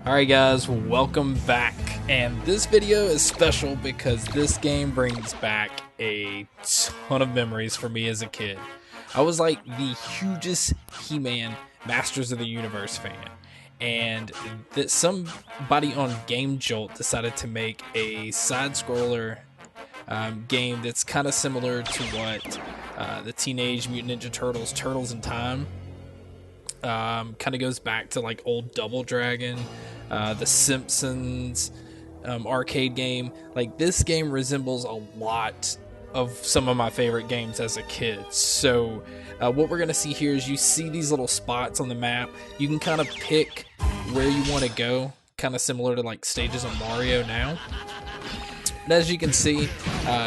Alright guys, welcome back, and this video is special because this game brings back a ton of memories for me as a kid. I was like the hugest He-Man Masters of the Universe fan, and that somebody on Game Jolt decided to make a side-scroller game that's kind of similar to what the Teenage Mutant Ninja Turtles, Turtles in Time, kind of goes back to like old Double Dragon, the Simpsons arcade game. Like, this game resembles a lot of some of my favorite games as a kid. So what we're gonna see here is you see these little spots on the map. You can kind of pick where you want to go, kind of similar to like stages of Mario now. And as you can see,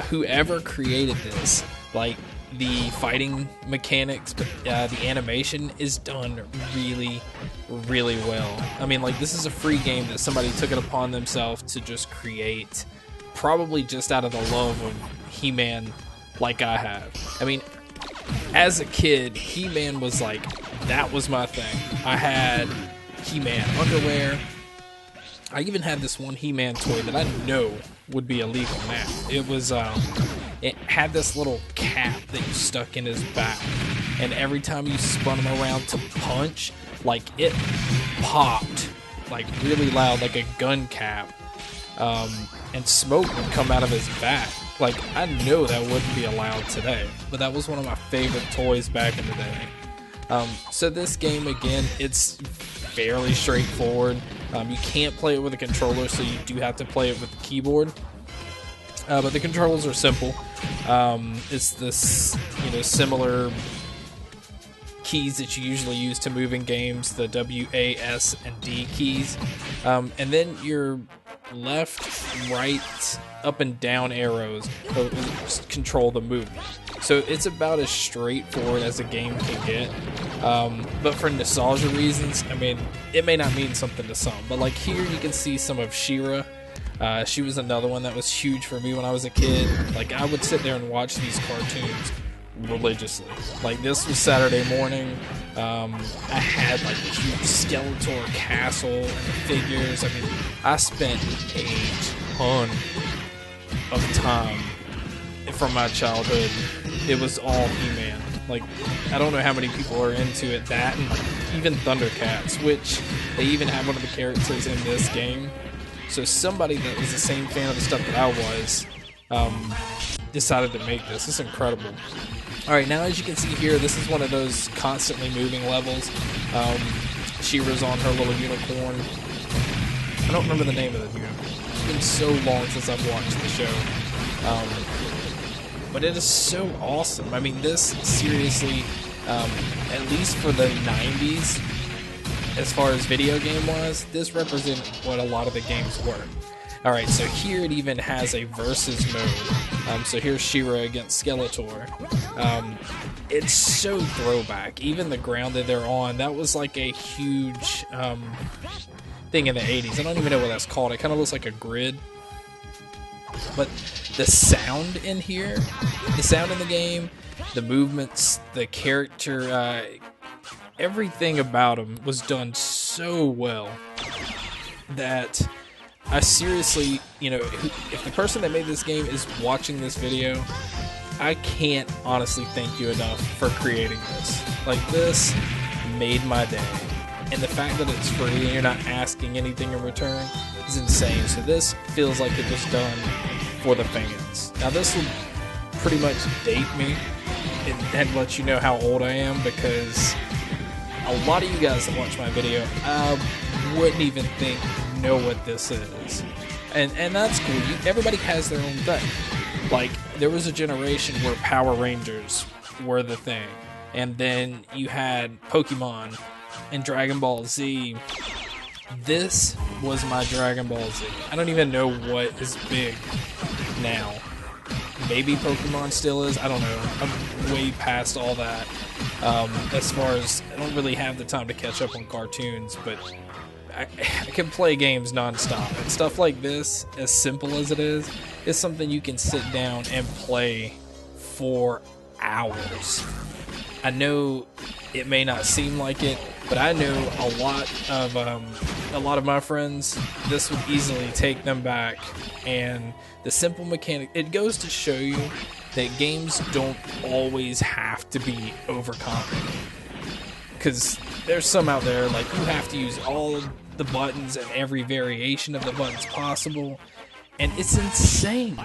whoever created this, like, the fighting mechanics, but the animation is done really well. I mean, like, this is a free game that somebody took it upon themselves to just create, probably just out of the love of He-Man like I have. I mean, as a kid, He-Man was like, that was my thing. I had He-Man underwear. I even had this one He-Man toy that I know would be illegal now. It was it had this little cap that you stuck in his back, and every time you spun him around to punch, like, it popped like really loud, like a gun cap, and smoke would come out of his back. Like, I know that wouldn't be allowed today, but that was one of my favorite toys back in the day. So this game, again, it's fairly straightforward. You can't play it with a controller, so you do have to play it with the keyboard. But the controls are simple. It's this, similar keys that you usually use to move in games, the W, A, S, and D keys. And then your left, right, up and down arrows control the movement. So it's about as straightforward as a game can get. But for nostalgia reasons, I mean, it may not mean something to some, but like here you can see some of She-Ra. She was another one that was huge for me when I was a kid. Like, I would sit there and watch these cartoons religiously. Like, this was Saturday morning. I had like a huge Skeletor castle and the figures. I mean, I spent a ton of time from my childhood. It was all He-Man. Like, I don't know how many people are into it. That and like even Thundercats, which they even have one of the characters in this game. So somebody that was the same fan of the stuff that I was decided to make this. It's incredible. Alright, now as you can see here, this is one of those constantly moving levels. She-Ra's on her little unicorn. I don't remember the name of the unicorn. It's been so long since I've watched the show. But it is so awesome. I mean, this seriously, at least for the 90s, as far as video game was, this represented what a lot of the games were. Alright, so here it even has a versus mode. So here's She-Ra against Skeletor. It's so throwback. Even the ground that they're on, that was like a huge thing in the 80s. I don't even know what that's called. It kind of looks like a grid. But the sound in here, the sound in the game, the movements, the character, everything about him was done so well that I seriously, if the person that made this game is watching this video, I can't honestly thank you enough for creating this. Like, this made my day. And the fact that it's free and you're not asking anything in return is insane. So this feels like it was done for the fans. Now, this will pretty much date me and let you know how old I am, because a lot of you guys that watch my video, I wouldn't even know what this is. And that's cool. Everybody has their own thing. Like, there was a generation where Power Rangers were the thing. And then you had Pokemon and Dragon Ball Z. This was my Dragon Ball Z. I don't even know what is big now. Maybe Pokemon still is. I don't know. I'm way past all that. As far as, I don't really have the time to catch up on cartoons, but I can play games non-stop. And stuff like this, as simple as it is something you can sit down and play for hours. I know it may not seem like it, but I know a lot of my friends, this would easily take them back. And the simple mechanic, it goes to show you that games don't always have to be overcomplicated. Because there's some out there, like, you have to use all of the buttons and every variation of the buttons possible, and it's insane.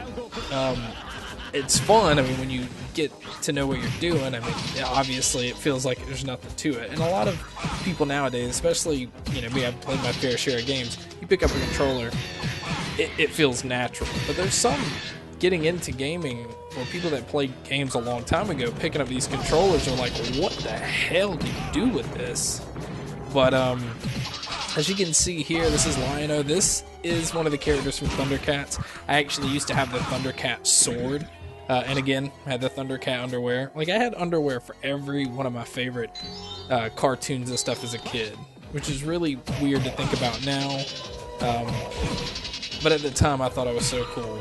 It's fun, I mean, when you get to know what you're doing. I mean, obviously it feels like there's nothing to it, and a lot of people nowadays, especially, you know, me, I've played my fair share of games, you pick up a controller, it feels natural. But there's some getting into gaming, or people that played games a long time ago, picking up these controllers are like, what the hell do you do with this? But as you can see here, this is Lion-O. This is one of the characters from Thundercats. I actually used to have the Thundercat sword, and again, I had the Thundercat underwear. Like, I had underwear for every one of my favorite cartoons and stuff as a kid, which is really weird to think about now. But at the time, I thought I was so cool.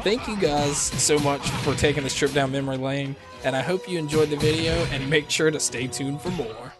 Thank you guys so much for taking this trip down memory lane, and I hope you enjoyed the video, and make sure to stay tuned for more.